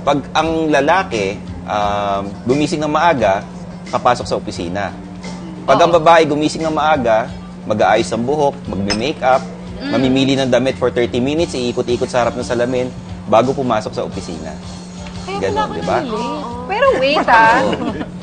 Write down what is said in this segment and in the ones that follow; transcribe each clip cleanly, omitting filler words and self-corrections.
Pag ang lalaki, gumising ng maaga, kapasok sa opisina. Pag ang babae gumising ng maaga, mag-aayos ng buhok, magme-makeup, mamimili ng damit for 30 minutes, iikot-ikot sa harap ng salamin, bago pumasok sa opisina. Ganon, di ba? Pero wait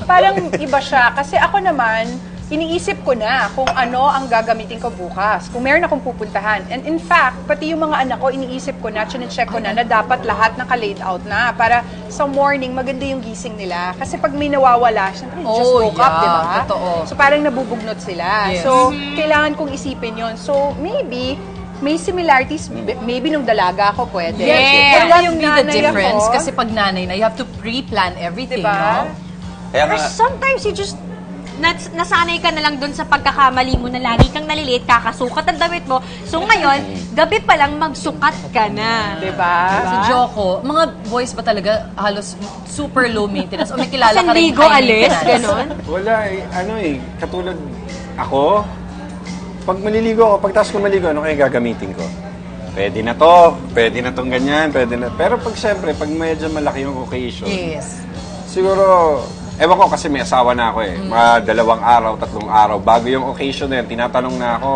parang iba siya. Kasi ako naman, iniisip ko na kung ano ang gagamitin ko bukas. Kung meron akong pupuntahan. And in fact, pati yung mga anak ko, iniisip ko na, chine-check ko na dapat lahat naka-laid out na. Para sa morning, maganda yung gising nila. Kasi pag may nawawala, syempre, just woke up, di ba? Totoo. So parang nabubugnot sila. Yes. So, kailangan kong isipin yon. So, maybe, may similarities, maybe nung dalaga ako pwede. Yes! Pero That yung would be the nanay difference. ako, Kasi pag nanay na, you have to pre-plan everything, diba? no? Kaya Or nga, sometimes you just nasanay ka na lang dun sa pagkakamali mo na lagi kang naliliit, kakasukat ang damit mo. So ngayon, gabi pa lang magsukat ka na. diba? Si Joko, mga boys ba talaga halos super low maintenance? O may kilala San ka rin Ligo high alis, maintenance? ganon. Wala katulad ako, pag maliligo ako, pagtas ko maligo, ano kaya gagamitin ko? Pwede na to, pwede na tong ganyan, pwede na. Pero pag siyempre, pag medyo malaki yung occasion, Yes. siguro, ewan ko kasi may asawa na ako eh. Mga 2 araw, 3 araw. Bago yung occasion na yan, tinatanong na ako,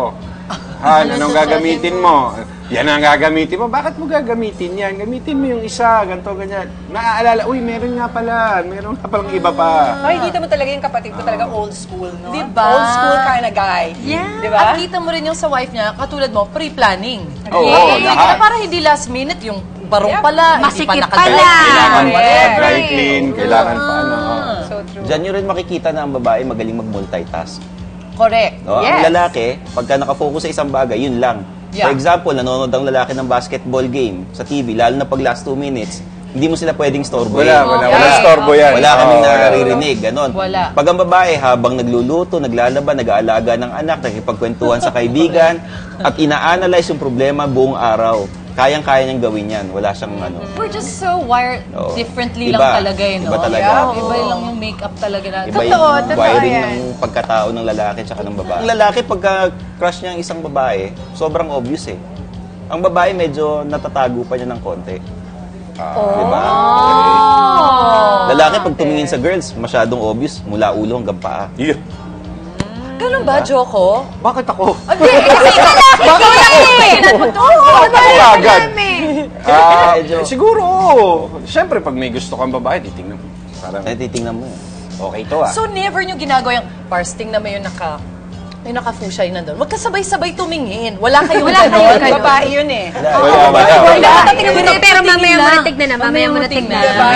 Han, anong gagamitin mo? Yan ang gagamitin mo. Bakit mo gagamitin yan? Gamitin mo yung isa, ganito, ganyan. Naaalala, uy, meron nga palang iba pa. Ay, kita mo talaga yung kapatid ko talaga old school, no? Diba? Old school kind of guy. Yeah. Diba? At kita mo rin yung sa wife niya, katulad mo, pre-planning. Oo, lahat. Para hindi last minute yung barong pala, hindi pa Masikip nakadala. pala. Kailangan pa Yes. dry clean, kailangan pa ano. So true. dyan nyo rin makikita na ang babae magaling mag-multitask. Correct. No? Yes. Ang lalaki, pagka nakafocus sa isang bagay, yun lang. Yeah. For example, nanonood ang lalaki ng basketball game sa TV, lalo na pag last 2 minutes, hindi mo sila pwedeng storbo. Wala Yeah. storbo yan. Wala kaming Oo, naririnig, ganon. Wala. Pag ang babae, habang nagluluto, naglalaba, nag-aalaga ng anak, nakipagkwentuhan sa kaibigan, at ina-analyze yung problema buong araw, kayang-kaya niyang gawin yan. Wala siyang ano. We're just so wired Oo. differently Iba. lang talaga, no? Iba talaga. Yeah, iba lang yung makeup talaga natin. Iba yung Totoo wiring yan. ng pagkatao ng lalaki at ng babae. Ang lalaki, pagka crush niya ang isang babae, sobrang obvious eh. Ang babae, medyo natatago pa niya ng konti. Diba? Lalaki, pag tumingin sa girls, masyadong obvious, mula ulo hanggang paa. Yeah. Ganun ba, Joko? Bakit ako? Hindi, kasi ikaw lang! Ikaw lang yung Ako agad. Medyo- Siguro, siyempre pag may gusto kang babae, titingnan mo. Parang, Titingnan mo yan. okay to ah. So, never nyo ginagawa yung parsting na may yung naka-fuchsia yun nandun. Huwag ka sabay-sabay tumingin. Wala kayong ganon. Babae yun eh. Hindi, pero mamaya mo na tignan na. Mamaya mo na tignan. Diba?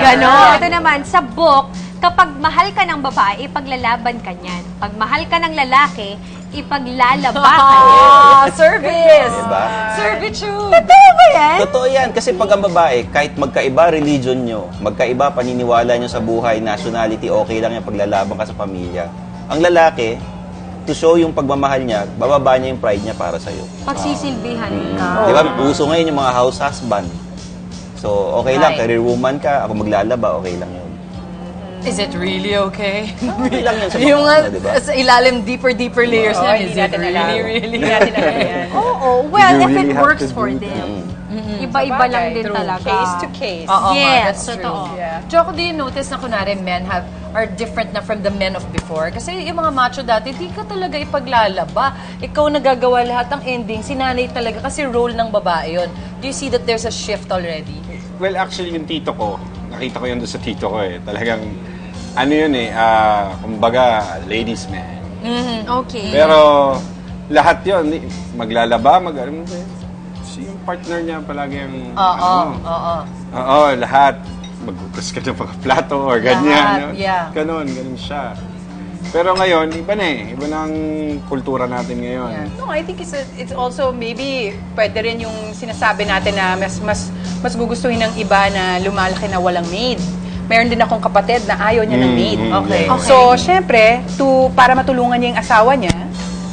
Ganon. Ito naman, sa book, kapag mahal ka ng babae, ipaglalaban ka niyan. Pag mahal ka ng lalaki, ipaglalaba ka niyan. Service! Diba? Servitude! Totoo ba yan? Totoo yan. Kasi pag ang babae, kahit magkaiba religion nyo, magkaiba paniniwala nyo sa buhay, nationality, okay lang yung paglalaban ka sa pamilya. Ang lalaki, to show yung pagmamahal niya, bababa niya yung pride niya para sa'yo. Pagsisilbihan ka. Di ba? Uso ngayon yung mga house husband. So, okay lang, Right. career woman ka, ako maglalaba, okay lang yun. Is it really okay? Okay lang yun sa Yung mga, di ba? sa ilalim, deeper Oo, layers niya. hindi Is it natin alam. really? Hindi natin alam yan. Oo, well, You if really it have works to for do them. Iba-iba lang din True. talaga. Case to case. Oo, Yes, that's true. totoo. Yeah. Joko, do you notice na kunwari men are different na from the men of before? Kasi yung mga macho dati, di ka talaga ipaglalaba. Ikaw nagagawa lahat ng ending. Sinanay talaga kasi role ng babae yun. Do you see that there's a shift already? Well, actually, yung tito ko, nakita ko yun doon sa tito ko eh. Talagang, ano yun eh, kumbaga, ladies man. Okay. Pero, lahat yun, maglalaba, yung partner niya palagi ang, Oo, lahat. Magkukus ka ng mga plato or ganyan. Lahat, yeah. Ganon siya. Pero ngayon, iba na eh. Iba na ang kultura natin ngayon. Yeah. No, I think it's also maybe pwede rin yung sinasabi natin na mas gugustuhin ng iba na lumalaki na walang maid. Meron din akong kapatid na ayaw niya ng maid. Okay. So, syempre, para matulungan niya yung asawa niya,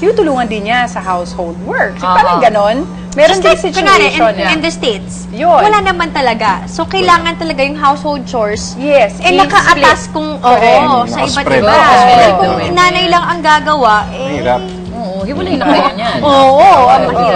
tinutulungan din niya sa household work. So, parang ganon. Meron din situation. in the States, Yun. wala naman talaga. So, kailangan talaga yung household chores. Yes. Naka-atas kung, Correct. sa iba't Nakaspread. iba. Nakaspread. Kung nanay lang ang gagawa, Mahirap. Oo, hiwalay na kayo niyan. Oo, ang mahirap.